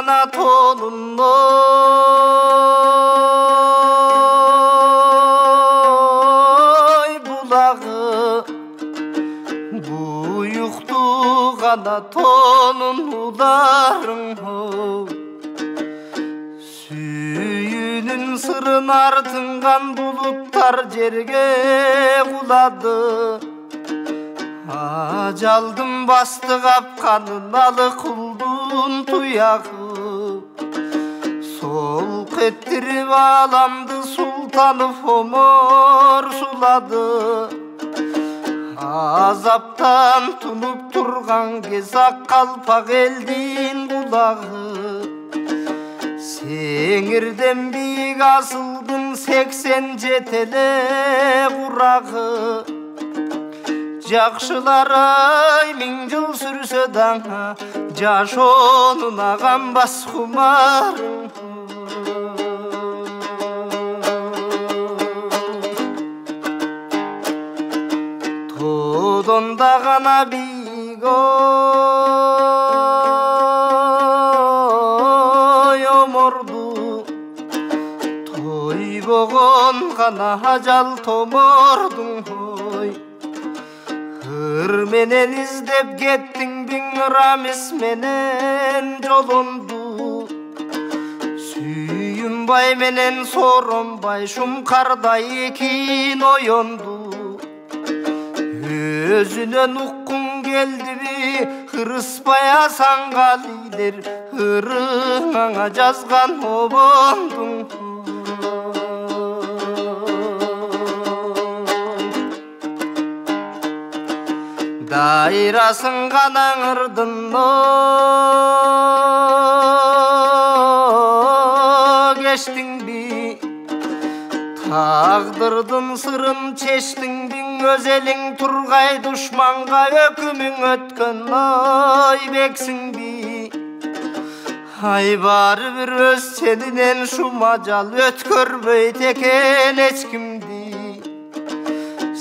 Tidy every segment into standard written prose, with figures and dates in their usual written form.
гана тонун ой булагы буюкту гана тонун уларың сүйүнүн сырын артынган булуттар жерге кулады ажалдын басты капканын алы кулдун туягы сол кеттирип аламды султанов омор сулады азаптан тунуп турган кез ак калпак элдин кулагы сеңирден бийик асылдын 87 эле курагы жакшылар ай 1000 жыл сүрсө даңа жашоонун аганбас кумарың тодон да гана бийик ой оморду тойбогон гана ажал томордуң ой ыр менен издеп кеттиң биң рамис менен жолонду сүйүнбай менен соронбай шумкардай экин оёнду өзүнөн уккуң келдиби кырыспай асангалилер ырыңаңа жазган обондуң дайрасын гана ырдын кечтиңби тагдырдын сырын чечтиңби өз элиң тургай душманга өкүмүң өткөн ой бексиңби ай баары бир өз сенинен шумажал өткөрбөйт экен эч кимди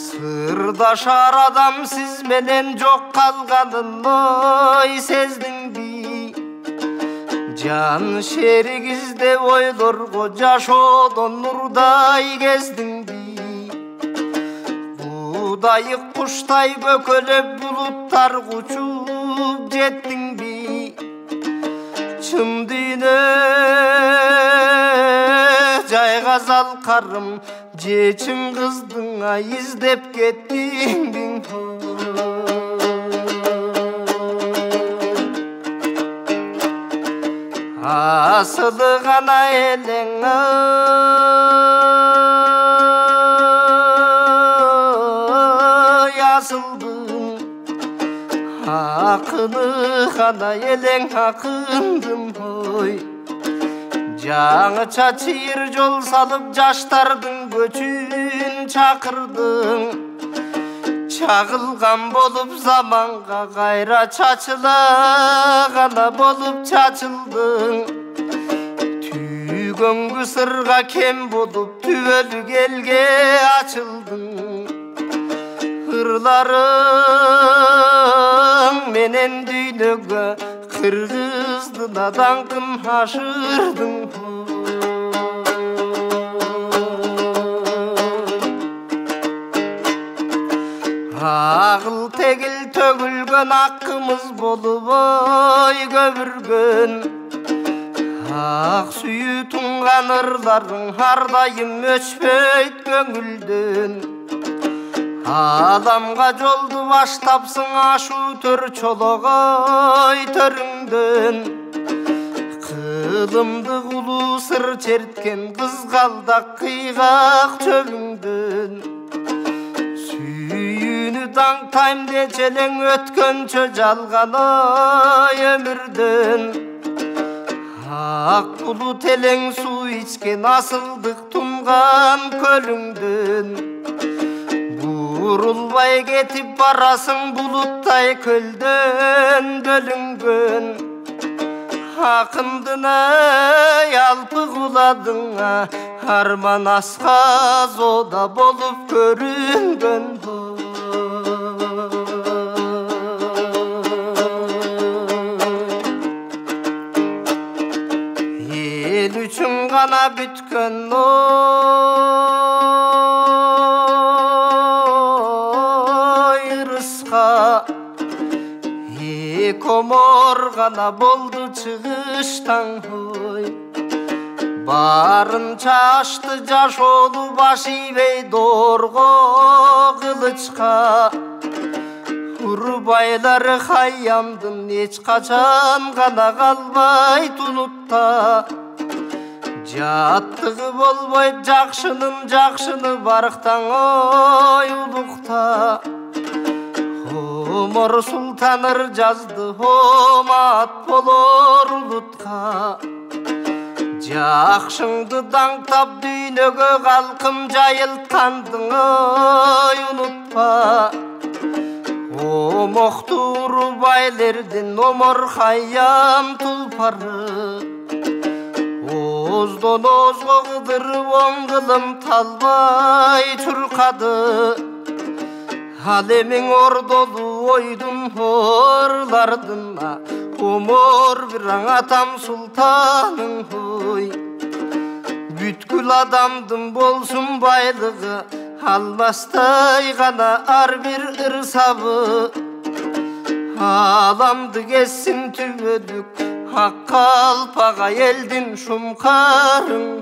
сырдашар адам сиз менен жок калганын ой сездиңби жан шерик издеп ойлорго жашоодон нурдай кездиңби Budayık kuştay bökölüp bulutlar uçup jettiңби Çın düğüne жайгазал карым жечим кыздыңа издеп кеттиңби асылы гана элең акыны гана элең акындым ой жаңы чачыр жол салып жаштардын көчүн чакырдың чагылган болуп заманга кайра чачылагана болуп чачылдың түйгөнгү сырга кем болуп түбөлү элге ачылдың ырларың менен дүйнөгө кыргыздын даңкын ашырдың агыл тегил төгүлгөн акымыз болуп ой көбүргөн ак сүйүү тунган ырларың ар дайым өчпөйт көңүлдөн Адамға жолду баштапсың ашуу төр чологой төрүңдөн Кылымды кулуу сыр черткен кызгалдак кыйгак чөбүңдөн Сүйүүнү даңтайм дечелең өткөнчө жалганой өмүрдөн Ак булут элең суу ичкен асылдык тунган көлүңдөн Урулбай кетип барасың булуттай көлдөн бөлүнгөн Акындын алпы куладыңа арман асказода болуп көрүнгөн эл үчүн гана бүткөн ырыска комор гана болду чыгыштан барын чашты жашоолу баш ийбей доорго кылычка урбайлар Хайямдын эч качан гана калбайт улутта жаттыгы болбойт жакшыны барктан ой улукта Омор султаныр жазды омат болор улутка жакшыңды даңтап дүйнөгө калкым жайылткандың ой унутпа Омокту урбайлердин Омор Хайям тулпары Оздон озго кыдырып оң кылым талбай чуркады Ал эмиң ордолу ойдун орлардына Омор биран атам султаның ой Бүткүл адамдын болсун байлыгы Алмастай гана ар бир ырсабы Аламды кессин түбөлүк Ак калпага элдин шумкарын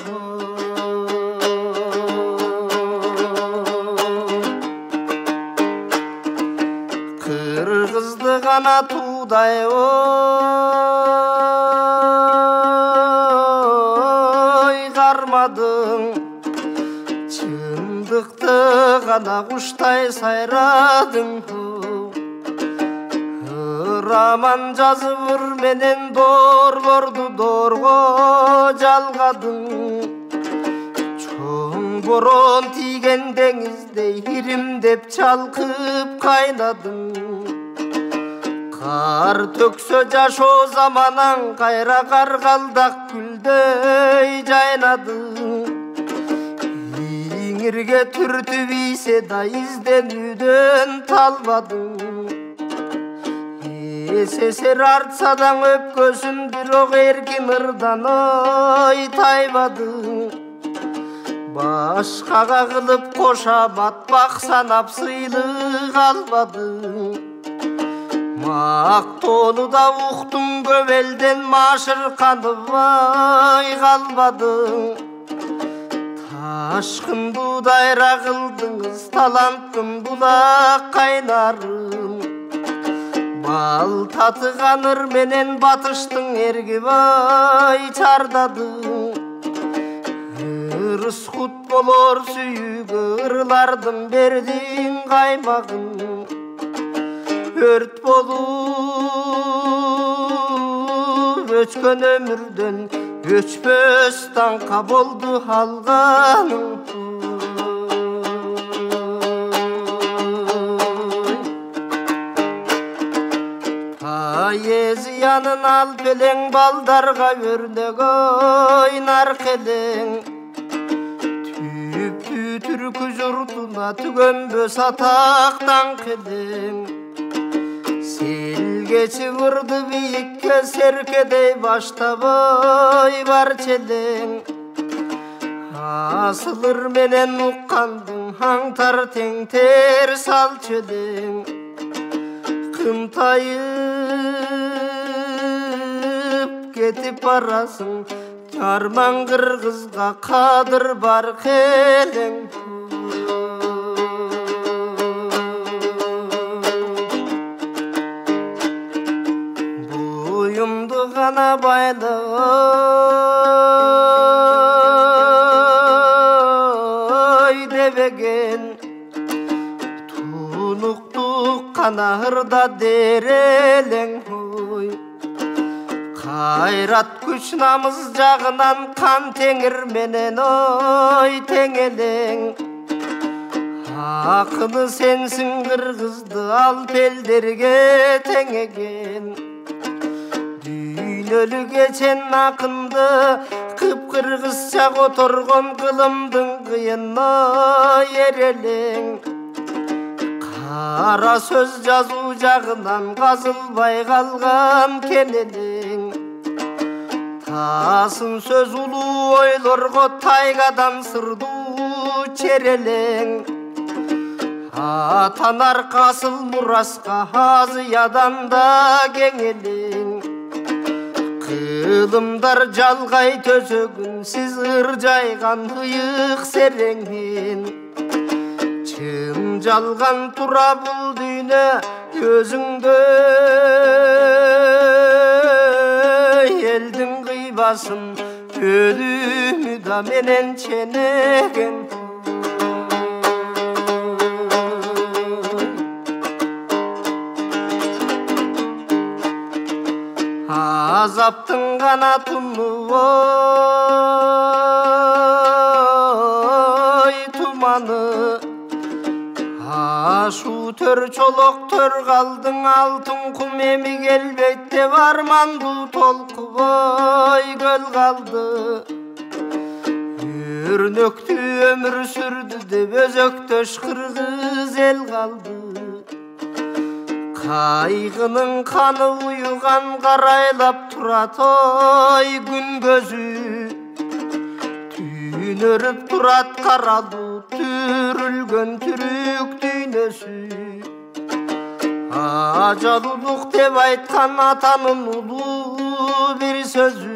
Кыргызды гана туудай ой кармадың Чындыкты гана куштай сайрадың Раман жазып ыр менен доорлорду доорго жалгадың Чоң борон тийген деңиздей иримдеп чалкып кайнадың Кар төксө жашоо заманан кайра каргалдак гүлдөй жайнадың Иңирге түртүп ийсе да изденүүдөн талбадың СССР артсадаң өпкөсүн бирок эркин ырдан ой тайбадың Башкага кылып кошамат бак санап сыйлык албадың Мактоону да уктуң көп элден машырканыбай калбадың Ташкындуудайра кылдыңыз таланттын булак кайнарын Бал татыган ыр менен батыштың эргибай чардадың Ырыскут болор сүйүүгө ырлардын бердиң каймагын Өрт болуп өчкөн өмүрдөн өчпөс таңка болду алганың Поэзиянын алып элең балдарга өрнөк ойнар келең Түптү түркү журтуна түгөнбөс атактан келең Селге чыбырды бийикке серкедей баштабай бар челең Асылыр менен уккандың аңтар теңтер сал челең Кымтайып кетип барасың Жарман кыргызга кадыр бар келең Буюмду гана байлой дебеген Тунуктук кана ырда дерелең Кайрат күч намыз жагынан кан теңир менен ой теңелең Акыны сенсиң кыргызды алп элдерге теңеген Дүйнөлү кечен акынды кыпкыргызча которгон кылымдын кыйынной эрелең Кара сөз жазуу жагынан казылбай калган кенелең Тасын сөз улуу ойлорго тайгадан сырдуу черелең. Атанар касыл мураска азыядан да кеңелең. Кылымдар жалгай төсөгүн сиз ыр жайган ыйык сереңин. Чын жалган тура бул дүйнө өзүңдө. Элдин кыйбасын өлүмү да менен ченеген. Азаптың канатын ой туманы. Ашу төр чолок төр калдың алтын кум эми келбейт деп армандуу толкубой көл калды. Өрнөктүү өмүр сүрдү деп өзөктөш кыргыз эл калды. Кайгынын каны уюган карайлап турат ой күн көзү. Түнөрүп турат каралуу түрүлгөн түрүк дүйнөсү. Ажал улук деп айткан атанын улуу бир сөзү.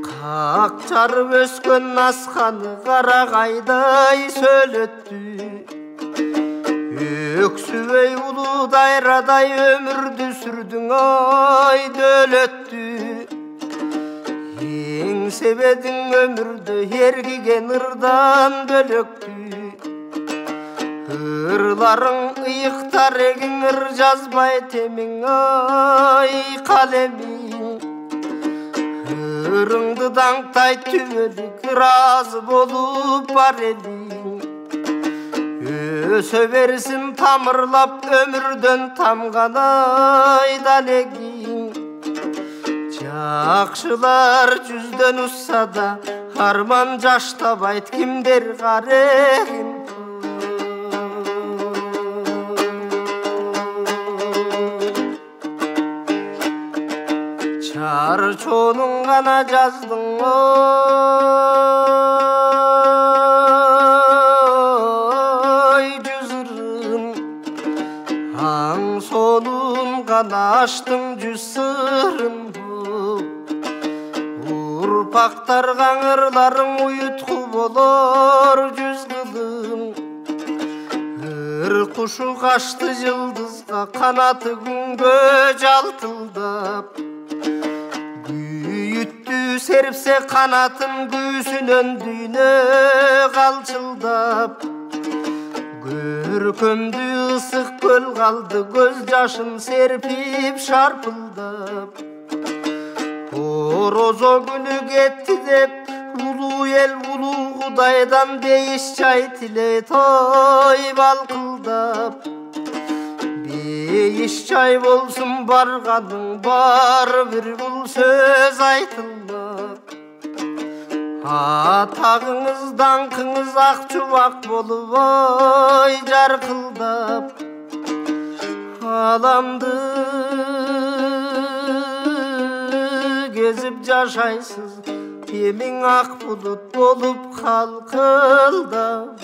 Как жарып өскөн асканы карагайдай сөйлөттү. Өксүбөй улуу дайрадай өмүрдү сүрдүң ой дөөлөттү. Себедиң өмүрдө эргиген ырдан бөлөктү. Ырларың ыйыктар эгиң ыр жазбай темиң ой калемиң. Ырыңды даңктайт түбөлүк ыраазы болуп бар элиң. Өсө берсин тамырлап өмүрдөн тамган ой далегиң. Жакшылар жүздөн узса да арман жаштабайт кимдер карегин. Чарчоонун гана жаздың ой жүзүрүн. Аң сонун гана аштың жүз сырын. Урпактарга ыңырларың уютку болор жүз кылым. Ыр кушу качты жылдызга канаты күнгө жалтылдап. Күйүттү серпсе канатын күүсүнөн дүйнө калчылдап. Көркөмдү ысык көл калды көз жашын серпип шарпылдап. Орозо күнү кетти деп улуу эл улуу кудайдан бейиш чай тилейт ой балкылдап. Бейиш чай болсун барганың бары бир бул сөз айтылмак. Атагыңыз даңкыңыз ак чубак болуп ой жаркылдап. Аламды кезип жашайсыз, эмиң ак булут болуп калкылдап.